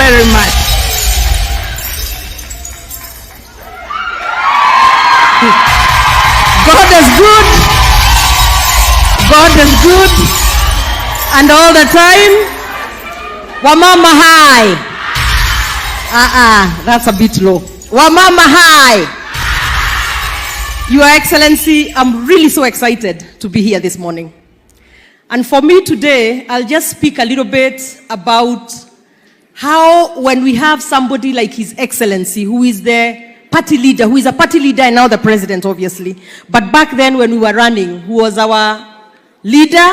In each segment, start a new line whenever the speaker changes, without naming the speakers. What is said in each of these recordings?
very much. God is good. God is good. And all the time, Wamama high. That's a bit low. Wamama high. Your Excellency, I'm really so excited to be here this morning. And for me today, I'll just speak a little bit about how when we have somebody like His Excellency, who is the party leader, who is a party leader and now the president, obviously, but back then when we were running, who was our leader,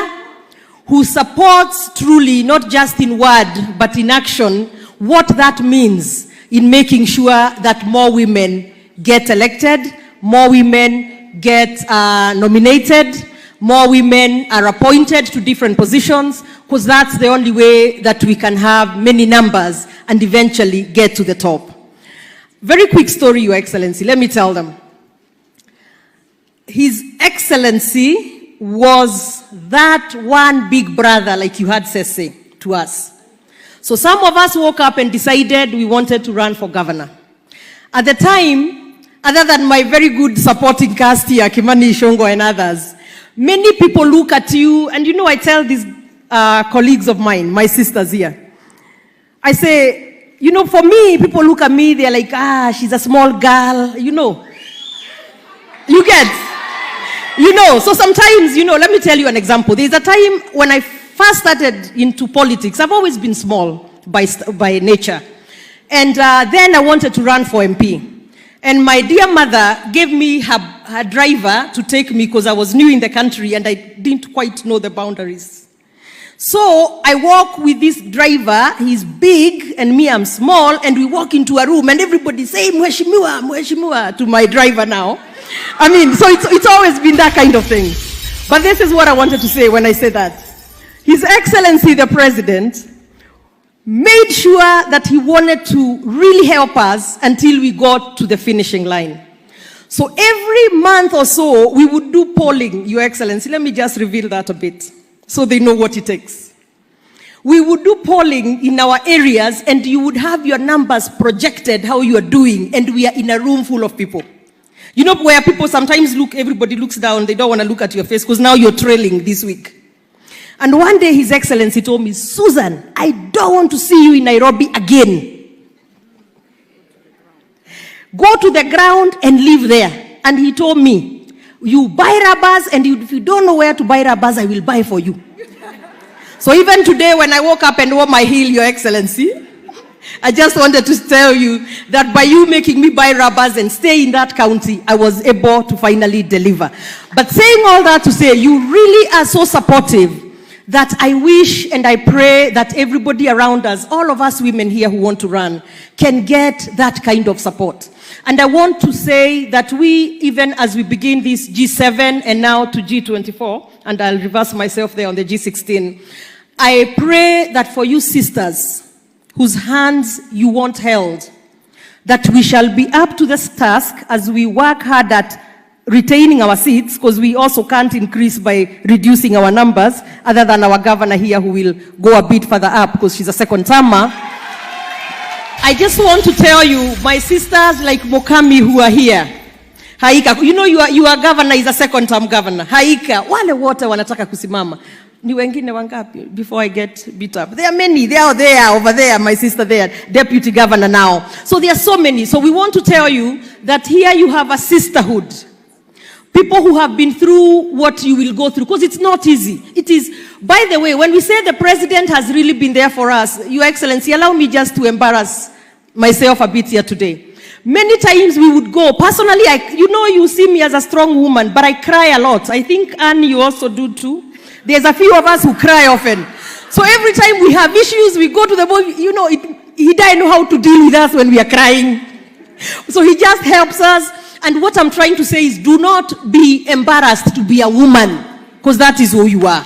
who supports truly, not just in word, but in action, what that means in making sure that more women get elected, more women get nominated, more women are appointed to different positions, because that's the only way that we can have many numbers and eventually get to the top. Very quick story, Your Excellency, let me tell them. His Excellency was that one big brother, like you had say to us. So some of us woke up and decided we wanted to run for governor. At the time, other than my very good supporting cast here, Kimani Ishongo and others, many people look at you, and you know, I tell these colleagues of mine, my sisters here, I say, you know, for me, people look at me, they're like, she's a small girl, you know. You get, you know, so sometimes, you know, let me tell you an example. There's a time when I first started into politics, I've always been small by nature. And then I wanted to run for MP. And my dear mother gave me her driver to take me because I was new in the country and I didn't quite know the boundaries. So I walk with this driver, he's big and me, I'm small, and we walk into a room and everybody say, Mheshimiwa, Mheshimiwa, to my driver now. I mean, so it's always been that kind of thing. But this is what I wanted to say when I say that. His Excellency, the President, made sure that he wanted to really help us until we got to the finishing line. So every month or so, we would do polling, Your Excellency. Let me just reveal that a bit so they know what it takes. We would do polling in our areas and you would have your numbers projected, how you are doing, and we are in a room full of people. You know where people sometimes look, everybody looks down, they don't want to look at your face because now you're trailing this week. And one day His Excellency told me, Susan, I don't want to see you in Nairobi again. Go to the ground and live there. And he told me, you buy rubbers, and if you don't know where to buy rubbers, I will buy for you. So even today when I woke up and wore my heel, Your Excellency, I just wanted to tell you that by you making me buy rubbers and stay in that county, I was able to finally deliver. But saying all that to say, you really are so supportive that I wish and I pray that everybody around us, all of us women here who want to run, can get that kind of support. And I want to say that we, even as we begin this G7 and now to G24, and I'll reverse myself there on the G16, I pray that for you sisters, whose hands you want held, that we shall be up to this task as we work hard at retaining our seats, because we also can't increase by reducing our numbers, other than our governor here who will go a bit further up because she's a second termer. I just want to tell you, my sisters like Mokami who are here, Haika, you know your governor is a second term governor. Haika, wale wote wanataka kusimama. Ni wengine wangapi before I get beat up? There are many, they are there, over there, my sister there, deputy governor now. So there are so many. So we want to tell you that here you have a sisterhood. People who have been through what you will go through, because it's not easy. It is, by the way, when we say the president has really been there for us, Your Excellency, allow me just to embarrass myself a bit here today. Many times we would go, personally, you know, you see me as a strong woman, but I cry a lot. I think, Anne, you also do too. There's a few of us who cry often. So every time we have issues, we go to the boy, you know, he doesn't know how to deal with us when we are crying. So he just helps us. And what I'm trying to say is, do not be embarrassed to be a woman, because that is who you are.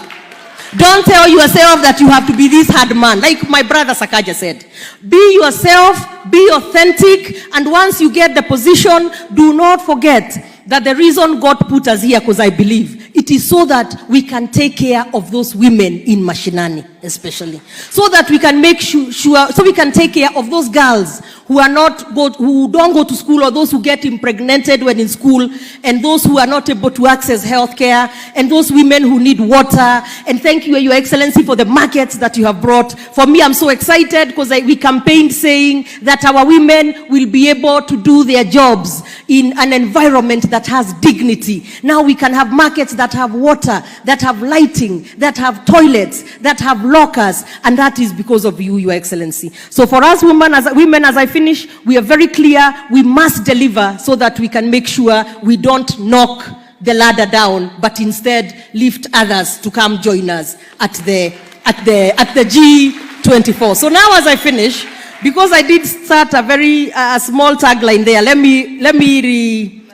Don't tell yourself that you have to be this hard man. Like my brother Sakaja said, be yourself, be authentic, and once you get the position, do not forget that the reason God put us here, because I believe, it it is so that we can take care of those women in mashinani, especially. So that we can make sure, so we can take care of those girls who don't go to school, or those who get impregnated when in school, and those who are not able to access health care, and those women who need water. And thank you, Your Excellency, for the markets that you have brought. For me, I'm so excited because we campaigned saying that our women will be able to do their jobs in an environment that has dignity. Now we can have markets that have water, that have lighting, that have toilets, that have lockers, and that is because of you, Your Excellency. So for us women, as I finish, we are very clear, we must deliver so that we can make sure we don't knock the ladder down, but instead lift others to come join us at the G24. So now as I finish, because I did start a very small tagline there, let me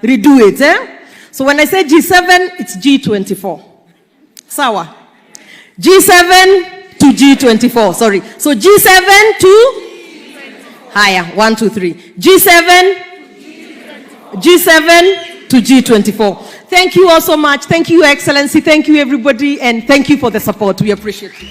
redo it. So when I say G7, it's G24. Sawa. G7 to G24, sorry. So G7 to higher, 1, 2, 3. G7 to G24. Thank you all so much. Thank you, Your Excellency. Thank you, everybody. And thank you for the support. We appreciate it.